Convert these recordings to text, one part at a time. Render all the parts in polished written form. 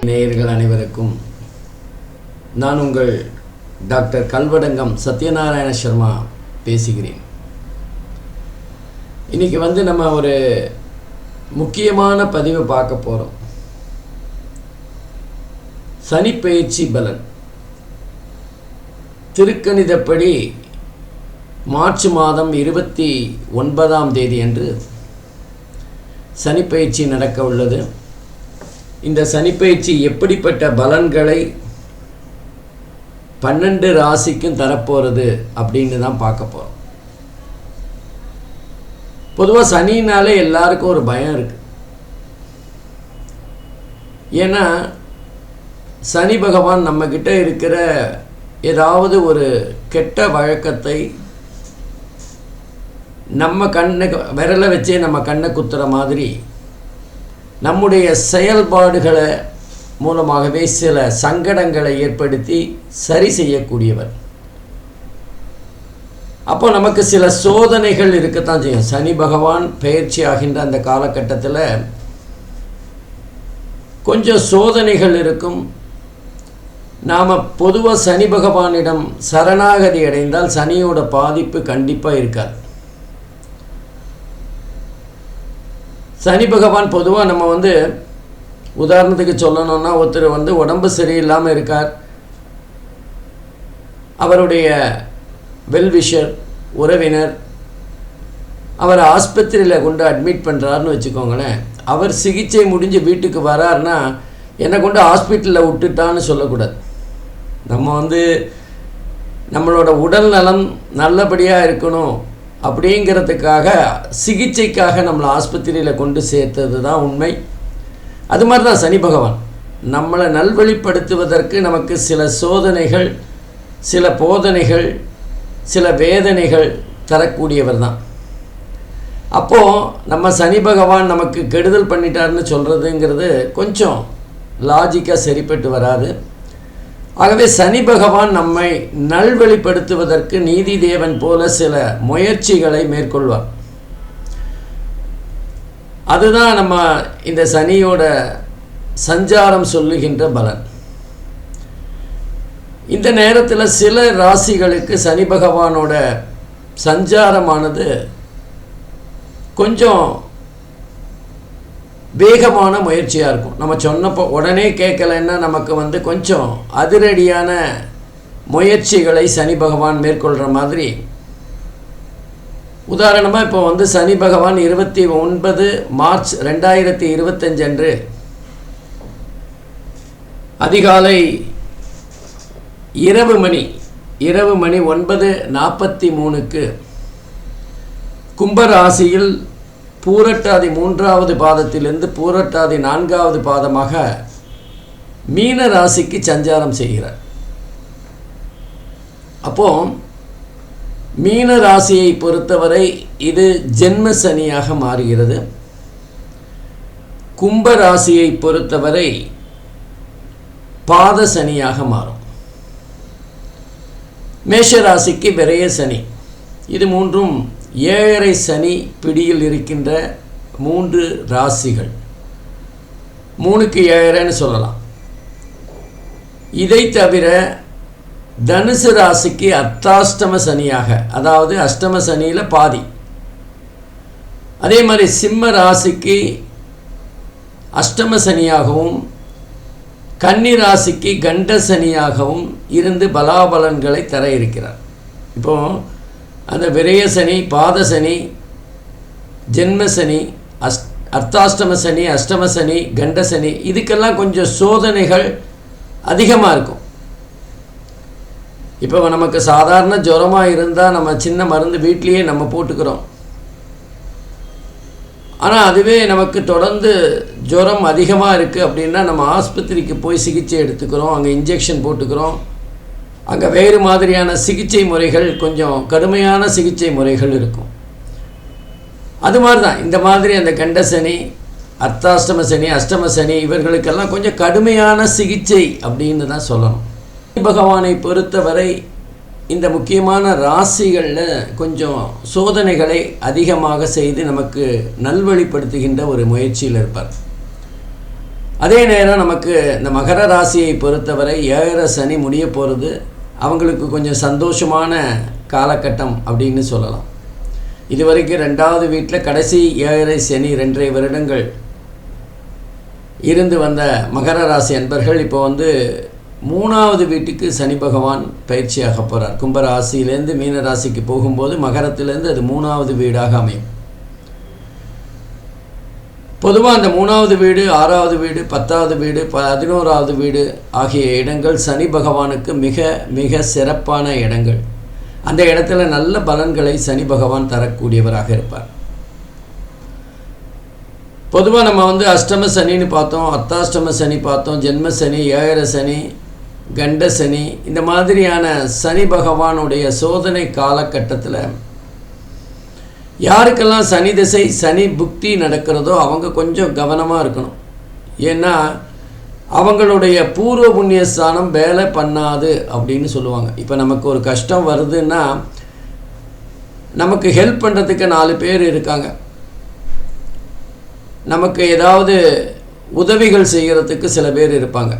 நேயர்கள் அனைவருக்கும் நான் உங்கள் டாக்டர் கல்வடங்கம் சத்யநாராயண சர்மா பேசுகிறேன். இன்றைக்கி நம்ம ஒரு முக்கியமான பதிவை பார்க்க போகிறோம். சனிப்பெயர்ச்சி பலன். திருக்கணிதப்படி மார்ச் மாதம் 29ஆம் தேதி அன்று சனிப்பெயர்ச்சி நடக்க உள்ளது. இந்த சனிப்பெயர்ச்சி எப்படிப்பட்ட பலன்களை 12 ராசிக்கும் தரப்போகிறது அப்படின்னு தான் பார்க்க போகிறோம். பொதுவாக சனினாலே எல்லாருக்கும் ஒரு பயம் இருக்குது. ஏன்னா சனி பகவான் நம்மக்கிட்ட இருக்கிற ஏதாவது ஒரு கெட்ட வழக்கத்தை நம்ம விரலை வச்சே நம்ம கண்ணை குத்துற மாதிரி நம்முடைய செயல்பாடுகளை மூலமாகவே சில சங்கடங்களை ஏற்படுத்தி சரி செய்யக்கூடியவர். அப்போ நமக்கு சில சோதனைகள் இருக்கத்தான் செய்யும். சனி பகவான் பெயர்ச்சி ஆகின்ற அந்த காலகட்டத்தில் கொஞ்சம் சோதனைகள் இருக்கும். நாம் பொதுவாக சனி பகவானிடம் சரணாகதி அடைந்தால் சனியோட பாதிப்பு கண்டிப்பாக இருக்காது. சனி பகவான் பொதுவாக நம்ம உதாரணத்துக்கு சொல்லணும்னா, ஒருத்தர் உடம்பு சரியில்லாமல் இருக்கார், அவருடைய வெல்விஷர் உறவினர் அவரை ஆஸ்பத்திரியில் கொண்டு அட்மிட் பண்ணுறாருன்னு வச்சுக்கோங்களேன். அவர் சிகிச்சை முடிஞ்சு வீட்டுக்கு வராருன்னா என்னை கொண்டு ஹாஸ்பிட்டலில் விட்டுட்டான்னு சொல்லக்கூடாது. நம்ம நம்மளோட உடல் நலம் நல்லபடியாக இருக்கணும் அப்படிங்கிறதுக்காக சிகிச்சைக்காக நம்மளை ஆஸ்பத்திரியில் கொண்டு சேர்த்தது தான் உண்மை. அது மாதிரி தான் சனி பகவான் நம்மளை நல்வழிப்படுத்துவதற்கு நமக்கு சில சோதனைகள், சில போதனைகள், சில வேதனைகள் தரக்கூடியவர் தான். அப்போது நம்ம சனி பகவான் நமக்கு கெடுதல் பண்ணிட்டாருன்னு சொல்கிறதுங்கிறது கொஞ்சம் லாஜிக்காக சரிப்பட்டு வராது. ஆகவே சனி பகவான் நம்மை நல்வழிப்படுத்துவதற்கு நீதி தேவன் போல சில முயற்சிகளை மேற்கொள்வார். அதுதான் நம்ம இந்த சனியோட சஞ்சாரம் சொல்லுகின்ற பலன். இந்த நேரத்தில் சில ராசிகளுக்கு சனி பகவானோட சஞ்சாரமானது கொஞ்சம் வேகமான முயற்சியாக இருக்கும். நம்ம சொன்னப்போ உடனே கேட்கலைன்னா நமக்கு கொஞ்சம் அதிரடியான முயற்சிகளை சனி பகவான் மேற்கொள்கிற மாதிரி. உதாரணமாக இப்போ சனி பகவான் 29 மார்ச் 2025 அன்று அதிகாலை இரவு மணி 9:43 கும்பராசியில் பூரட்டாதி 3வது பாதத்திலிருந்து பூரட்டாதி 4வது பாதமாக மீன ராசிக்கு சஞ்சாரம் செய்கிறார். அப்போது மீன ராசியை பொறுத்தவரை இது ஜென்ம சனியாக மாறுகிறது. கும்ப ராசியை பொறுத்தவரை பாத சனியாக மாறும். மேஷ ராசிக்கு விரய சனி. இது மூன்றும் 7.5 சனி பிடியில் இருக்கின்ற 3 ராசிகள். 3க்கு 7.5ன்னு சொல்லலாம். இதை தவிர தனுசு ராசிக்கு அர்த்தாஷ்டம சனியாக, அதாவது அஷ்டம சனியில் பாதி. அதே மாதிரி சிம்ம ராசிக்கு அஷ்டம சனியாகவும் கன்னி ராசிக்கு கண்ட சனியாகவும் இருந்து பலாபலன்களை தர இருக்கிறார். இப்போது அந்த விரய சனி, பாத சனி, ஜென்ம சனி, அர்த்தாஷ்டம சனி, அஷ்டம சனி, கண்ட சனி, இதுக்கெல்லாம் கொஞ்சம் சோதனைகள் அதிகமாக இருக்கும். இப்போ நமக்கு சாதாரண ஜுரமாக இருந்தால் நம்ம சின்ன மருந்து வீட்லேயே நம்ம போட்டுக்கிறோம். ஆனால் அதுவே நமக்கு தொடர்ந்து ஜுரம் அதிகமாக இருக்குது அப்படின்னா நம்ம ஆஸ்பத்திரிக்கு போய் சிகிச்சை எடுத்துக்கிறோம், அங்கே இன்ஜெக்ஷன் போட்டுக்கிறோம். அங்கே வேறு மாதிரியான சிகிச்சை முறைகள், கொஞ்சம் கடுமையான சிகிச்சை முறைகள் இருக்கும். அது மாதிரி தான் இந்த மாதிரி அந்த கண்ட சனி, அர்த்தாஷ்டம சனி, அஷ்டம சனி இவர்களுக்கெல்லாம் கொஞ்சம் கடுமையான சிகிச்சை அப்படின்னு தான் சொல்லணும். பகவானை பொறுத்தவரை இந்த முக்கியமான ராசிகளில் கொஞ்சம் சோதனைகளை அதிகமாக செய்து நமக்கு நல்வழிப்படுத்துகின்ற ஒரு முயற்சியில் இருப்பார். அதே நேரம் நமக்கு இந்த மகர ராசியை பொறுத்தவரை 7 சனி முடிய போகிறது. அவங்களுக்கு கொஞ்சம் சந்தோஷமான காலகட்டம் அப்படின்னு சொல்லலாம். இதுவரைக்கும் 2வது வீட்டில் கடைசி 7 சனி 2.5 வருடங்கள் இருந்து வந்த மகர ராசி அன்பர்கள் இப்போ 3வது வீட்டுக்கு சனி பகவான் பயிற்சியாக போகிறார். கும்பராசியிலேருந்து மீன ராசிக்கு போகும்போது மகரத்திலேருந்து அது 3வது வீடாக அமையும். பொதுவாக அந்த 3வது வீடு, 6வது வீடு, 10வது வீடு, 11வது வீடு ஆகிய இடங்கள் சனி பகவானுக்கு மிக மிக சிறப்பான இடங்கள். அந்த இடத்துல நல்ல பலன்களை சனி பகவான் தரக்கூடியவராக இருப்பார். பொதுவாக நம்ம அஷ்டம சனின்னு பார்த்தோம், அர்த்தாஷ்டம சனி பார்த்தோம், ஜென்ம சனி, 7 சனி, கண்ட சனி, இந்த மாதிரியான சனி பகவானுடைய சோதனை காலகட்டத்தில் யாருக்கெல்லாம் சனி திசை சனி புக்தி நடக்கிறதோ அவங்க கொஞ்சம் கவனமாக இருக்கணும். ஏன்னா அவங்களுடைய பூர்வ புண்ணியஸ்தானம் வேலை பண்ணாது அப்படின்னு சொல்லுவாங்க. இப்போ நமக்கு ஒரு கஷ்டம் வருதுன்னா நமக்கு ஹெல்ப் பண்ணுறதுக்கு 4 பேர் இருக்காங்க. நமக்கு ஏதாவது உதவிகள் செய்கிறதுக்கு சில பேர் இருப்பாங்க.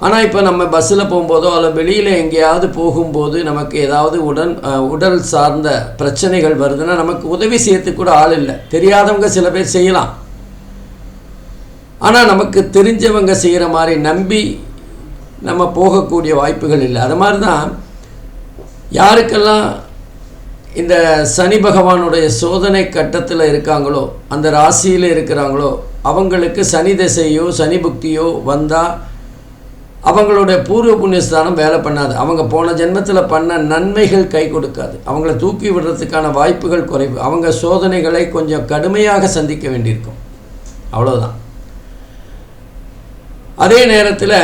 ஆனால் இப்போ நம்ம பஸ்ஸில் போகும்போதோ அல்ல வெளியில் எங்கேயாவது போகும்போது நமக்கு ஏதாவது உடல் சார்ந்த பிரச்சனைகள் வருதுன்னா நமக்கு உதவி செய்யறதுக்கு கூட ஆள் இல்லை. தெரியாதவங்க சில பேர் செய்யலாம். ஆனால் நமக்கு தெரிஞ்சவங்க செய்கிற மாதிரி நம்பி நம்ம போகக்கூடிய வாய்ப்புகள் இல்லை. அது மாதிரி தான் யாருக்கெல்லாம் இந்த சனி பகவானுடைய சோதனை கட்டத்தில் இருக்காங்களோ, அந்த ராசியில் இருக்கிறாங்களோ, அவங்களுக்கு சனி திசையோ சனி புக்தியோ வந்தால் அவங்களுடைய பூர்வ புண்ணியஸ்தானம் வேலை பண்ணாது. அவங்க போன ஜென்மத்தில் பண்ண நன்மைகள் கை கொடுக்காது. அவங்கள தூக்கி விடுறதுக்கான வாய்ப்புகள் குறைவு. அவங்க சோதனைகளை கொஞ்சம் கடுமையாக சந்திக்க வேண்டியிருக்கும். அவ்வளோதான். அதே நேரத்தில்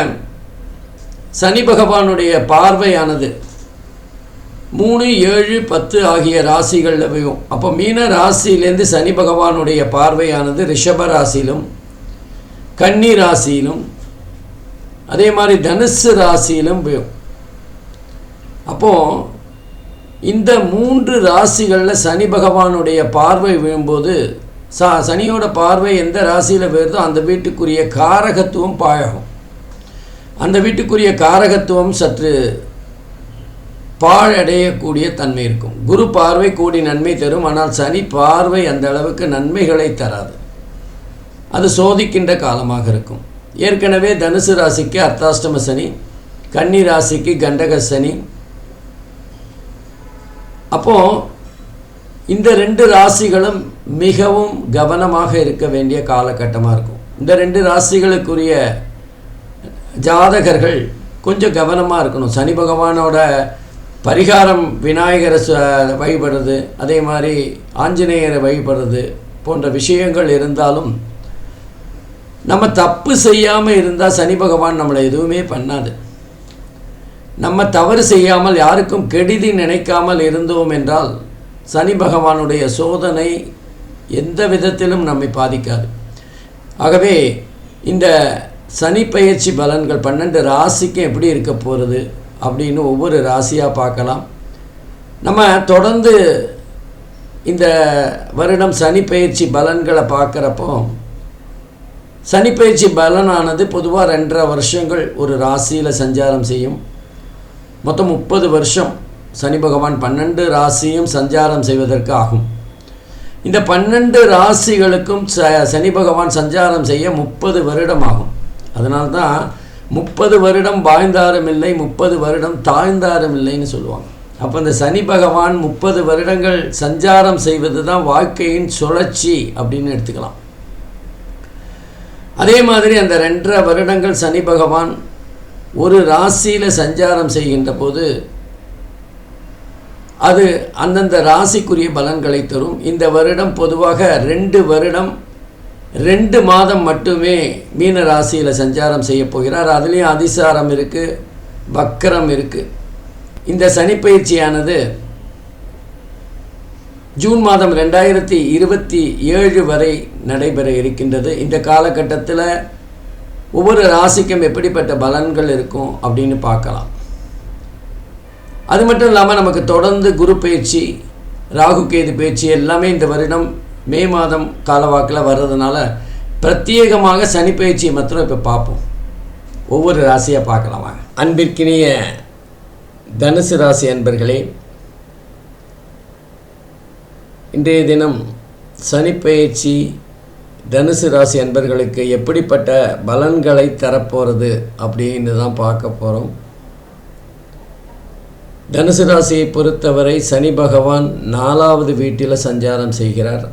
சனி பகவானுடைய பார்வையானது 3, 7, 10 ஆகிய ராசிகளில் விழும். அப்போ மீன ராசியிலேருந்து சனி பகவானுடைய பார்வையானது ரிஷப ராசியிலும், கன்னி ராசியிலும், அதே மாதிரி தனுசு ராசியிலும் விழும். அப்போது இந்த 3 ராசிகளில் சனி பகவானுடைய பார்வை விழும்போது சனியோட பார்வை எந்த ராசியில் விழுதோ அந்த வீட்டுக்குரிய காரகத்துவம் பாழகும். அந்த வீட்டுக்குரிய காரகத்துவம் சற்று பாழடையக்கூடிய தன்மை இருக்கும். குரு பார்வை கோடி நன்மை தரும். ஆனால் சனி பார்வை அந்த அளவுக்கு நன்மைகளை தராது. அது சோதிக்கின்ற காலமாக இருக்கும். ஏற்கனவே தனுசு ராசிக்கு அர்த்தாஷ்டம சனி, கன்னி ராசிக்கு கண்டக சனி. அப்போது இந்த 2 ராசிகளும் மிகவும் கவனமாக இருக்க வேண்டிய காலகட்டமாக இருக்கும். இந்த 2 ராசிகளுக்குரிய ஜாதகர்கள் கொஞ்சம் கவனமாக இருக்கணும். சனி பகவானோட பரிகாரம் விநாயகரை வழிபடுறது, அதே மாதிரி ஆஞ்சநேயரை வழிபடுறது போன்ற விஷயங்கள் இருந்தாலும் நம்ம தப்பு செய்யாமல் இருந்தால் சனி பகவான் நம்மளை எதுவுமே பண்ணாது. நம்ம தவறு செய்யாமல் யாருக்கும் கெடுதி நினைக்காமல் இருந்தோம் என்றால் சனி பகவானுடைய சோதனை எந்த விதத்திலும் நம்மை பாதிக்காது. ஆகவே இந்த சனி பயிற்சி பலன்கள் 12 ராசிக்கும் எப்படி இருக்க போகிறது அப்படின்னு ஒவ்வொரு ராசியாக பார்க்கலாம். நம்ம தொடர்ந்து இந்த வருடம் சனி பயிற்சி பலன்களை பார்க்குறப்போ சனி பயிற்சி பலனானது பொதுவாக 2.5 வருஷங்கள் ஒரு ராசியில் சஞ்சாரம் செய்யும். மொத்தம் 30 வருஷம் சனி பகவான் 12 ராசியும் சஞ்சாரம் செய்வதற்கு ஆகும். இந்த 12 ராசிகளுக்கும் சனி பகவான் சஞ்சாரம் செய்ய 30 வருடம் ஆகும். அதனால்தான் 30 வருடம் வாழ்ந்தாரும் இல்லை, 30 வருடம் தாழ்ந்தாரும் இல்லைன்னு சொல்லுவாங்க. அப்போ இந்த சனி பகவான் 30 வருடங்கள் சஞ்சாரம் செய்வது தான் வாழ்க்கையின் சுழற்சி அப்படின்னு எடுத்துக்கலாம். அதே மாதிரி அந்த 2.5 வருடங்கள் சனி பகவான் ஒரு ராசியில் சஞ்சாரம் செய்கின்ற போது அது அந்தந்த ராசிக்குரிய பலன்களை தரும். இந்த வருடம் பொதுவாக 2 வருடம் 2 மாதம் மட்டுமே மீன ராசியில் சஞ்சாரம் செய்ய போகிறார். அதுலேயும் அதிசாரம் இருக்குது, வக்கரம் இருக்குது. இந்த சனி பயிற்சியானது ஜூன் மாதம் 2027 வரை நடைபெற இருக்கின்றது. இந்த காலகட்டத்தில் ஒவ்வொரு ராசிக்கும் எப்படிப்பட்ட பலன்கள் இருக்கும் அப்படின்னு பார்க்கலாம். அது மட்டும் இல்லாமல் நமக்கு தொடர்ந்து குரு பயிற்சி, ராகு கேது பயிற்சி எல்லாமே இந்த வருடம் மே மாதம் காலவாக்கில் வர்றதுனால பிரத்யேகமாக சனி பயிற்சியை மாத்திரம் இப்போ பார்ப்போம். ஒவ்வொரு ராசியாக பார்க்கலாம் வாங்க. அன்பிற்கினிய தனுசு ராசி அன்பர்களே, இன்றைய தினம் சனி பயிற்சி தனுசு ராசி அன்பர்களுக்கு எப்படிப்பட்ட பலன்களை தரப்போகிறது அப்படின்னு தான் பார்க்க போகிறோம். தனுசு ராசியை பொறுத்தவரை சனி பகவான் 4வது வீட்டில் சஞ்சாரம் செய்கிறார்.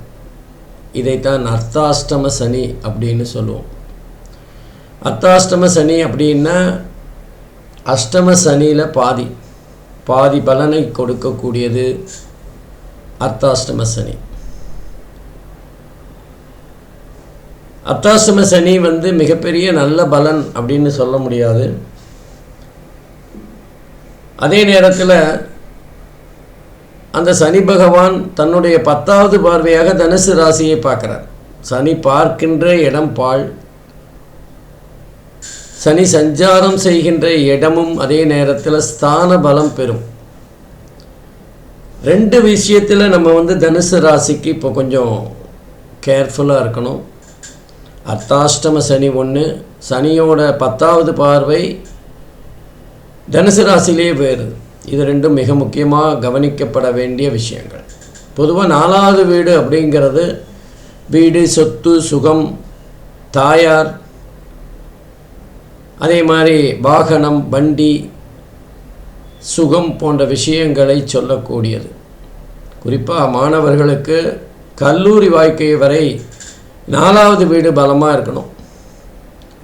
இதைத்தான் அர்த்தாஷ்டம சனி அப்படின்னு சொல்லுவோம். அர்த்தாஷ்டம சனி அப்படின்னா அஷ்டம சனியில் பாதி பலனை கொடுக்கக்கூடியது அர்த்தாஷ்டம சனி. அர்த்தாஷ்டம சனி மிகப்பெரிய நல்ல பலன் அப்படின்னு சொல்ல முடியாது. அதே நேரத்தில் அந்த சனி பகவான் தன்னுடைய 10வது பார்வையாக தனுசு ராசியை பார்க்குறார். சனி பார்க்கின்ற இடம் பாழ், சனி சஞ்சாரம் செய்கின்ற இடமும் அதே நேரத்தில் ஸ்தான பலம் பெறும். 2 விஷயத்தில் நம்ம தனுசு ராசிக்கு இப்போ கொஞ்சம் கேர்ஃபுல்லாக இருக்கணும். அர்த்தாஷ்டம சனி ஒன்று, சனியோட 10வது பார்வை தனுசு ராசியிலே வேறு. இது 2 மிக முக்கியமாக கவனிக்கப்பட வேண்டிய விஷயங்கள். பொதுவாக 4வது வீடு அப்படிங்கிறது வீடு, சொத்து, சுகம், தாயார், அதே மாதிரி வாகனம், வண்டி, சுகம் போன்ற விஷயங்களை சொல்லக்கூடியது. குறிப்பாக மாணவர்களுக்கு கல்லூரி வாழ்க்கை வரை 4வது வீடு பலமாக இருக்கணும்.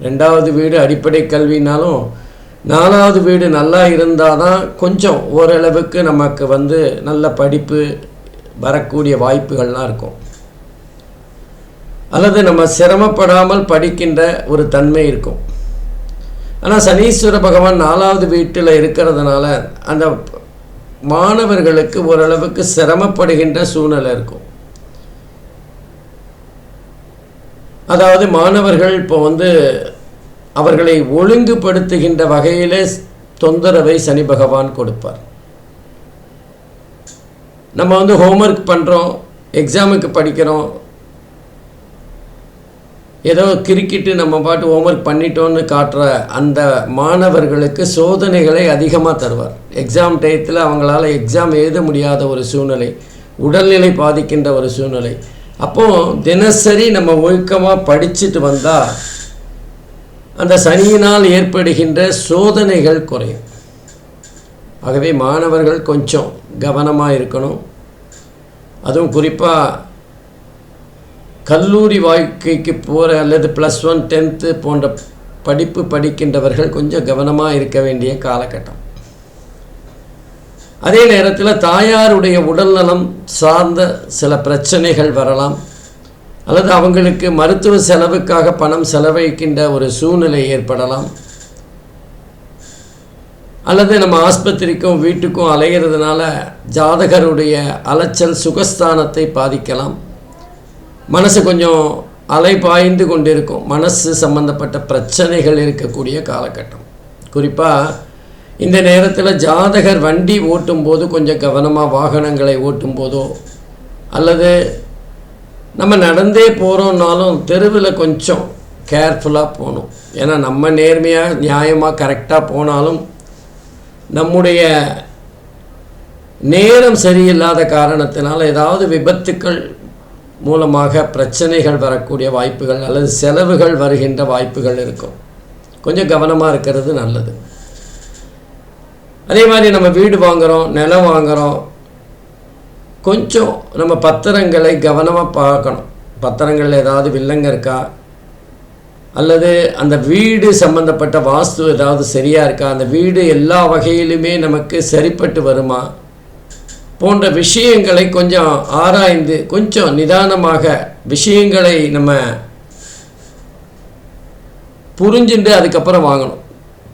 2வது வீடு அடிப்படை கல்வினாலும் 4வது வீடு நல்லா இருந்தால் தான் கொஞ்சம் ஓரளவுக்கு நமக்கு நல்ல படிப்பு வரக்கூடிய வாய்ப்புகள்லாம் இருக்கும். அல்லது நம்ம சிரமப்படாமல் படிக்கின்ற ஒரு தன்மை இருக்கும். ஆனால் சனீஸ்வர பகவான் 4வது வீட்டில் இருக்கிறதுனால அந்த மாணவர்களுக்கு ஓரளவுக்கு சிரமப்படுகின்ற சூழ்நிலை இருக்கும். அதாவது மாணவர்கள் இப்போ அவர்களை ஒழுங்குபடுத்துகின்ற வகையிலே தொந்தரவை சனி பகவான் கொடுப்பார். நம்ம ஹோம்ஒர்க் பண்ணுறோம், எக்ஸாமுக்கு படிக்கிறோம், ஏதோ கிரிக்கெட்டு நம்ம பாட்டு ஹோம்ஒர்க் பண்ணிட்டோன்னு காட்டுற அந்த மாணவர்களுக்கு சோதனைகளை அதிகமாக தருவார். எக்ஸாம் டயத்தில் அவங்களால எக்ஸாம் எழுத முடியாத ஒரு சூழ்நிலை, உடல்நிலை பாதிக்கின்ற ஒரு சூழ்நிலை. அப்போது தினசரி நம்ம ஒழுக்கமாக படிச்சுட்டு வந்தால் அந்த சனியினால் ஏற்படுகின்ற சோதனைகள் குறையும். ஆகவே மாணவர்கள் கொஞ்சம் கவனமாக இருக்கணும். அதுவும் குறிப்பாக கல்லூரி வாழ்க்கைக்கு போகிற அல்லது +1 10th போன்ற படிப்பு படிக்கின்றவர்கள் கொஞ்சம் கவனமாக இருக்க வேண்டிய காலகட்டம். அதே நேரத்தில் தாயாருடைய உடல்நலம் சார்ந்த சில பிரச்சனைகள் வரலாம். அல்லது அவங்களுக்கு மருத்துவ செலவுக்காக பணம் செலவழிக்கின்ற ஒரு சூழ்நிலை ஏற்படலாம். அல்லது நம்ம ஆஸ்பத்திரிக்கும் வீட்டுக்கும் அலைகிறதுனால ஜாதகருடைய அலைச்சல் சுகஸ்தானத்தை பாதிக்கலாம். மனசு கொஞ்சம் அலைபாய்ந்து கொண்டிருக்கும். மனசு சம்பந்தப்பட்ட பிரச்சனைகள் இருக்கக்கூடிய காலகட்டம். குறிப்பாக இந்த நேரத்தில் ஜாதகர் வண்டி ஓட்டும்போது கொஞ்சம் கவனமாக வாகனங்களை ஓட்டும் போதோ அல்லது நம்ம நடந்தே போகிறோம்னாலும் தெருவில் கொஞ்சம் கேர்ஃபுல்லாக போகணும். ஏன்னா நம்ம நேர்மையாக நியாயமாக கரெக்டாக போனாலும் நம்முடைய நேரம் சரியில்லாத காரணத்தினால் ஏதாவது விபத்துக்கள் மூலமாக பிரச்சனைகள் வரக்கூடிய வாய்ப்புகள் அல்லது செலவுகள் வருகின்ற வாய்ப்புகள் இருக்கும். கொஞ்சம் கவனமாக இருக்கிறது நல்லது. அதே மாதிரி நம்ம வீடு வாங்குகிறோம், நிலம் வாங்குகிறோம், கொஞ்சம் நம்ம பத்திரங்களை கவனமாக பார்க்கணும். பத்திரங்களில் ஏதாவது வில்லங்க இருக்கா, அல்லது அந்த வீடு சம்பந்தப்பட்ட வாஸ்து ஏதாவது சரியாக இருக்கா, அந்த வீடு எல்லா வகையிலுமே நமக்கு சரிப்பட்டு வருமா போன்ற விஷயங்களை கொஞ்சம் ஆராய்ந்து கொஞ்சம் நிதானமாக விஷயங்களை நம்ம புரிஞ்சுட்டு அதுக்கப்புறம் வாங்கணும்.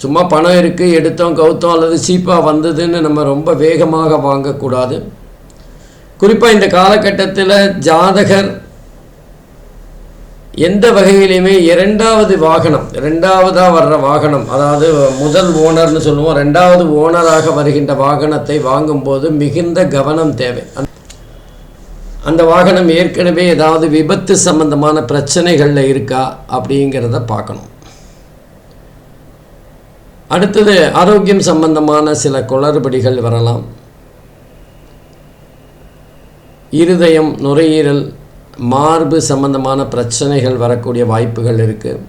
சும்மா பணம் இருக்குது எடுத்தோம் கவுத்தோம் அல்லது சீப்பாக வந்ததுன்னு நம்ம ரொம்ப வேகமாக வாங்கக்கூடாது. குறிப்பாக இந்த காலகட்டத்தில் ஜாதகர் எந்த வகையிலையுமே இரண்டாவது வாகனம், ரெண்டாவதாக வர்ற வாகனம், அதாவது முதல் ஓனர்னு சொல்லுவோம், ரெண்டாவது ஓனராக வருகின்ற வாகனத்தை வாங்கும்போது மிகுந்த கவனம் தேவை. அந்த வாகனம் ஏற்கனவே ஏதாவது விபத்து சம்பந்தமான பிரச்சனைகளில் இருக்கா அப்படிங்கிறத பார்க்கணும். அடுத்தது ஆரோக்கியம் சம்பந்தமான சில குளறுபடிகள் வரலாம். இருதயம், நுரையீரல், மார்பு சம்பந்தமான பிரச்சனைகள் வரக்கூடிய வாய்ப்புகள் இருக்குது.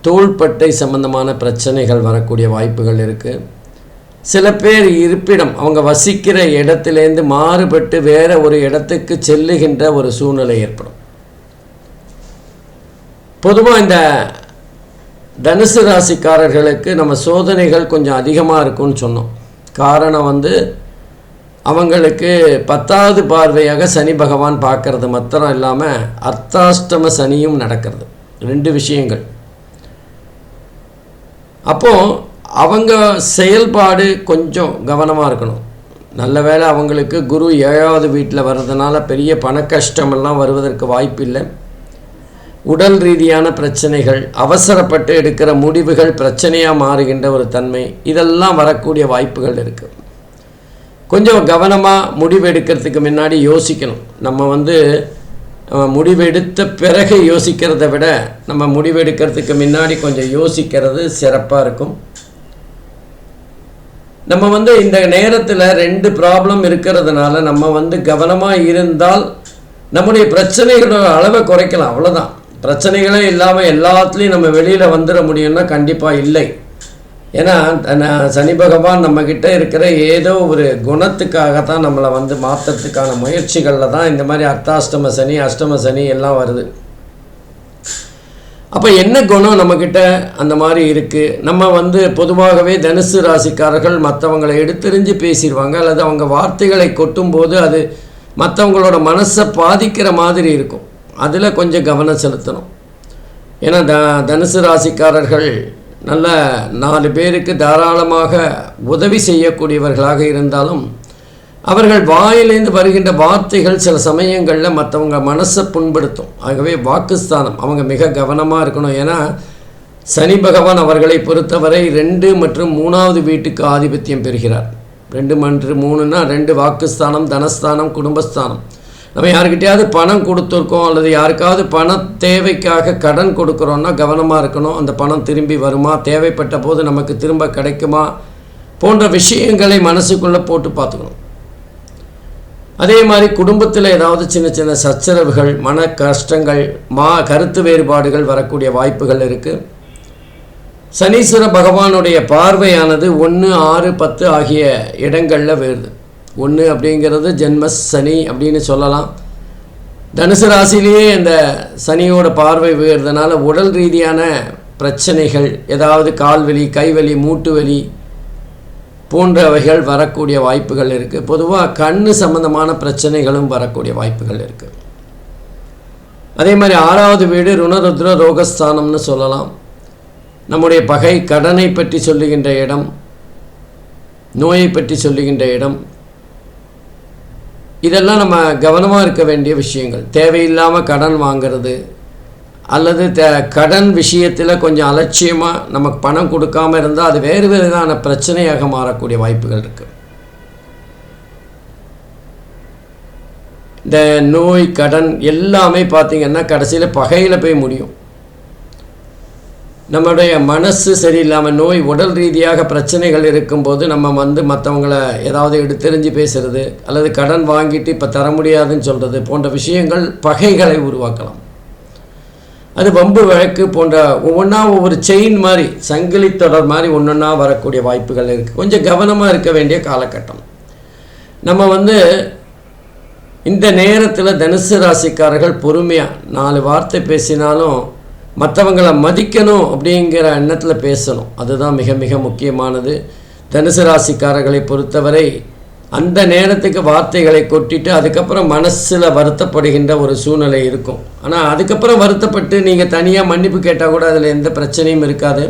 தோள்பட்டை சம்பந்தமான பிரச்சனைகள் வரக்கூடிய வாய்ப்புகள் இருக்குது. சில பேர் இருப்பிடம், அவங்க வசிக்கிற இடத்துலேருந்து மாறுபட்டு வேறு ஒரு இடத்துக்கு செல்லுகின்ற ஒரு சூழ்நிலை ஏற்படும். பொதுவாக இந்த தனுசு ராசிக்காரர்களுக்கு நம்ம சோதனைகள் கொஞ்சம் அதிகமாக இருக்கும்னு சொன்னோம். காரணம் அவங்களுக்கு 10வது பார்வையாக சனி பகவான் பார்க்கறது மாத்திரம் இல்லாமல் அர்த்தாஷ்டம சனியும் நடக்கிறது. 2 விஷயங்கள். அப்போது அவங்க செயல்பாடு கொஞ்சம் கவனமாக இருக்கணும். நல்ல வேளை அவங்களுக்கு குரு 7வது வீட்டில் வர்றதுனால பெரிய பண கஷ்டமெல்லாம் வருவதற்கு வாய்ப்பு இல்லை. உடல் ரீதியான பிரச்சனைகள், அவசரப்பட்டு எடுக்கிற முடிவுகள் பிரச்சனையாக மாறுகின்ற ஒரு தன்மை, இதெல்லாம் வரக்கூடிய வாய்ப்புகள் இருக்குது. கொஞ்சம் கவனமாக முடிவெடுக்கிறதுக்கு முன்னாடி யோசிக்கணும். நம்ம முடிவெடுத்த பிறகு யோசிக்கிறத விட நம்ம முடிவெடுக்கிறதுக்கு முன்னாடி கொஞ்சம் யோசிக்கிறது சிறப்பாக இருக்கும். நம்ம இந்த நேரத்தில் 2 ப்ராப்ளம் இருக்கிறதுனால நம்ம கவனமாக இருந்தால் நம்முடைய பிரச்சனைகளோட அளவை குறைக்கலாம். அவ்வளோதான். பிரச்சனைகளே இல்லாமல் எல்லாத்துலேயும் நம்ம வெளியில் வந்துட முடியும்னா கண்டிப்பாக இல்லை. ஏன்னா சனி பகவான் நம்மக்கிட்ட இருக்கிற ஏதோ ஒரு குணத்துக்காகத்தான் நம்மளை மாற்றுறதுக்கான முயற்சிகளில் தான் இந்த மாதிரி அர்த்தாஷ்டம சனி, அஷ்டம சனி எல்லாம் வருது. அப்போ என்ன குணம் நம்மக்கிட்ட அந்த மாதிரி இருக்குது? நம்ம பொதுவாகவே தனுசு ராசிக்காரர்கள் மற்றவங்களை எடுத்தெறிஞ்சு பேசிடுவாங்க, அல்லது அவங்க வார்த்தைகளை கொட்டும்போது அது மற்றவங்களோட மனசை பாதிக்கிற மாதிரி இருக்கும். அதில் கொஞ்சம் கவனம் செலுத்தணும். ஏன்னா தனுசு ராசிக்காரர்கள் நல்ல 4 பேருக்கு தாராளமாக உதவி செய்யக்கூடியவர்களாக இருந்தாலும் அவர்கள் வாயிலேருந்து வருகின்ற வார்த்தைகள் சில சமயங்களில் மற்றவங்க மனசை புண்படுத்தும். ஆகவே வாக்குஸ்தானம் அவங்க மிக கவனமாக இருக்கணும். ஏன்னா சனி பகவான் அவர்களை பொறுத்தவரை 2 மற்றும் 3வது வீட்டுக்கு ஆதிபத்தியம் பெறுகிறார். 2 மற்றும் 3னா 2 வாக்குஸ்தானம், தனஸ்தானம், குடும்பஸ்தானம். நம்ம யாருக்கிட்டையாவது பணம் கொடுத்துருக்கோம் அல்லது யாருக்காவது பண தேவைக்காக கடன் கொடுக்குறோன்னா கவனமாக இருக்கணும். அந்த பணம் திரும்பி வருமா, தேவைப்பட்ட போது நமக்கு திரும்ப கிடைக்குமா போன்ற விஷயங்களை மனசுக்குள்ளே போட்டு பார்த்துக்கணும். அதே மாதிரி குடும்பத்தில் ஏதாவது சின்ன சின்ன சச்சரவுகள், மன கஷ்டங்கள், கருத்து வேறுபாடுகள் வரக்கூடிய வாய்ப்புகள் இருக்குது. சனீஸ்வர பகவானுடைய பார்வையானது 1, 6, 10 ஆகிய இடங்களில் வருது. 1 அப்படிங்கிறது ஜென்ம சனி அப்படின்னு சொல்லலாம். தனுசு ராசிலேயே இந்த சனியோட பார்வை விழுறதுனால உடல் ரீதியான பிரச்சனைகள், ஏதாவது கால்வலி, கைவலி, மூட்டு வலி போன்றவைகள் வரக்கூடிய வாய்ப்புகள் இருக்குது. பொதுவாக கண்ணு சம்பந்தமான பிரச்சனைகளும் வரக்கூடிய வாய்ப்புகள் இருக்குது. அதே மாதிரி 6வது வீடு ருணருத்ர ரோகஸ்தானம்னு சொல்லலாம். நம்முடைய பகை, கடனை பற்றி சொல்லுகின்ற இடம், நோயை பற்றி சொல்லுகின்ற இடம். இதெல்லாம் நம்ம கவனமாக இருக்க வேண்டிய விஷயங்கள். தேவையில்லாமல் கடன் வாங்கிறது அல்லது கடன் விஷயத்தில் கொஞ்சம் அலட்சியமாக நமக்கு பணம் கொடுக்காமல் இருந்தால் அது வேறு விதமான பிரச்சனையாக மாறக்கூடிய வாய்ப்புகள் இருக்குது. இந்த நோய், கடன் எல்லாமே பார்த்திங்கன்னா கடைசியில் பகையில் போய் முடியும். நம்முடைய மனசு சரியில்லாமல், நோய், உடல் ரீதியாக பிரச்சனைகள் இருக்கும்போது நம்ம மற்றவங்களை ஏதாவது எடுத்தெறிஞ்சு பேசுகிறது அல்லது கடன் வாங்கிட்டு இப்போ தர முடியாதுன்னு சொல்கிறது போன்ற விஷயங்கள் பகைகளை உருவாக்கலாம். அது வம்பு வழக்கு போன்ற ஒவ்வொன்றா ஒவ்வொரு செயின் மாதிரி, சங்கிலி தொடர் மாதிரி ஒன்றொன்றா வரக்கூடிய வாய்ப்புகள் இருக்குது. கொஞ்சம் கவனமாக இருக்க வேண்டிய காலகட்டம். நம்ம இந்த நேரத்தில் தனுசு ராசிக்காரர்கள் பொறுமையாக 4 வார்த்தை பேசினாலும் மற்றவங்களை மதிக்கணும் அப்படிங்கிற எண்ணத்தில் பேசணும். அதுதான் மிக மிக முக்கியமானது. தனுசு ராசிக்காரர்களை பொறுத்தவரை அந்த நேரத்துக்கு வார்த்தைகளை கொட்டிட்டு அதுக்கப்புறம் மனசில் வருத்தப்படுகின்ற ஒரு சூழ்நிலை இருக்கும். ஆனால் அதுக்கப்புறம் வருத்தப்பட்டு நீங்கள் தனியாக மன்னிப்பு கேட்டால் கூட அதில் எந்த பிரச்சனையும் இருக்காது.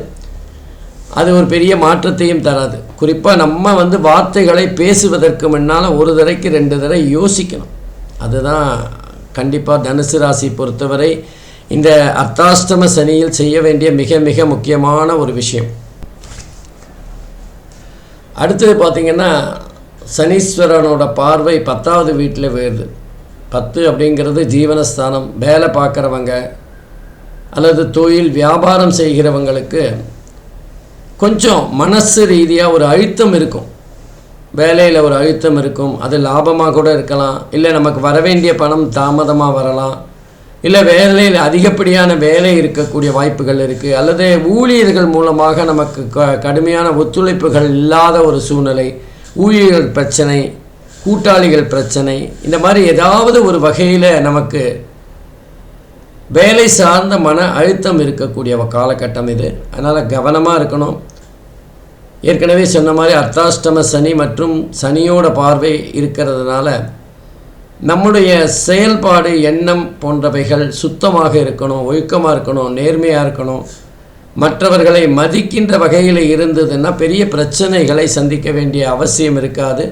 அது ஒரு பெரிய மாற்றத்தையும் தராது. குறிப்பாக நம்ம வார்த்தைகளை பேசுவதற்கு முன்னால் 1 தடவைக்கு 2 தடவை யோசிக்கணும். அதுதான் கண்டிப்பாக தனுசு ராசி பொறுத்தவரை இந்த அர்த்தாஷ்டம சனியில் செய்ய வேண்டிய மிக மிக முக்கியமான ஒரு விஷயம். அடுத்தது பார்த்திங்கன்னா, சனீஸ்வரனோட பார்வை 10வது வீட்டில் விழுது. 10 அப்படிங்கிறது ஜீவனஸ்தானம். வேலை பார்க்குறவங்க அல்லது தொழில் வியாபாரம் செய்கிறவங்களுக்கு கொஞ்சம் மனசு ரீதியாக ஒரு அழுத்தம் இருக்கும். வேலையில் ஒரு அழுத்தம் இருக்கும். அது லாபமாக கூட இருக்கலாம், இல்லை நமக்கு வர வேண்டிய பணம் தாமதமாக வரலாம், இல்லை வேலையில் அதிகப்படியான வேலை இருக்கக்கூடிய வாய்ப்புகள் இருக்குது, அல்லது ஊழியர்கள் மூலமாக நமக்கு கடுமையான ஒத்துழைப்புகள் இல்லாத ஒரு சூழ்நிலை, ஊழியர்கள் பிரச்சனை, கூட்டாளிகள் பிரச்சனை, இந்த மாதிரி ஏதாவது ஒரு வகையில் நமக்கு வேலை சார்ந்த மன அழுத்தம் இருக்கக்கூடிய காலகட்டம் இது. அதனால் கவனமாக இருக்கணும். ஏற்கனவே சொன்ன மாதிரி அர்த்தாஷ்டம சனி மற்றும் சனியோட பார்வை இருக்கிறதுனால நம்முடைய செயல்பாடு, எண்ணம் போன்றவைகள் சுத்தமாக இருக்கணும், ஒழுக்கமாக இருக்கணும், நேர்மையாக இருக்கணும். மற்றவர்களை மதிக்கின்ற வகையில் இருந்ததுன்னா பெரிய பிரச்சனைகளை சந்திக்க வேண்டிய அவசியம் இருக்காது.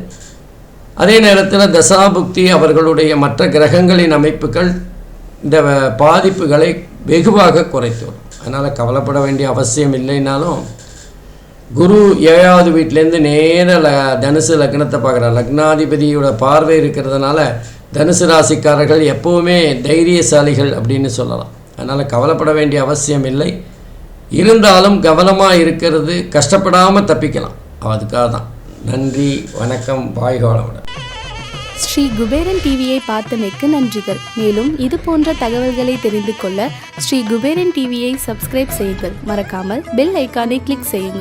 அதே நேரத்தில் தசாபுக்தி அவர்களுடைய மற்ற கிரகங்களின் அமைப்புகள் இந்த பாதிப்புகளை வெகுவாக குறைத்து வரும். அதனால் கவலைப்பட வேண்டிய அவசியம் இல்லைனாலும், குரு 7வது வீட்டிலேருந்து நேர தனுசு லக்னத்தை பார்க்குறார். லக்னாதிபதியோட பார்வை இருக்கிறதுனால தனுசு ராசிக்காரர்கள் எப்போவுமே தைரியசாலிகள் அப்படின்னு சொல்லலாம். அதனால் கவலைப்பட வேண்டிய அவசியம் இல்லை. இருந்தாலும் கவனமாக இருக்கிறது, கஷ்டப்படாமல் தப்பிக்கலாம். அதுக்காக தான். நன்றி, வணக்கம், வாழ்க வளமுடன். ஸ்ரீ குபேரன் டிவியை பார்த்தமைக்கு நன்றிகள். மேலும் இது போன்ற தகவல்களை தெரிந்து கொள்ள ஸ்ரீ குபேரன் டிவியை சப்ஸ்கிரைப் செய்யுங்கள். மறக்காமல் பெல் ஐக்கானை கிளிக் செய்யுங்கள்.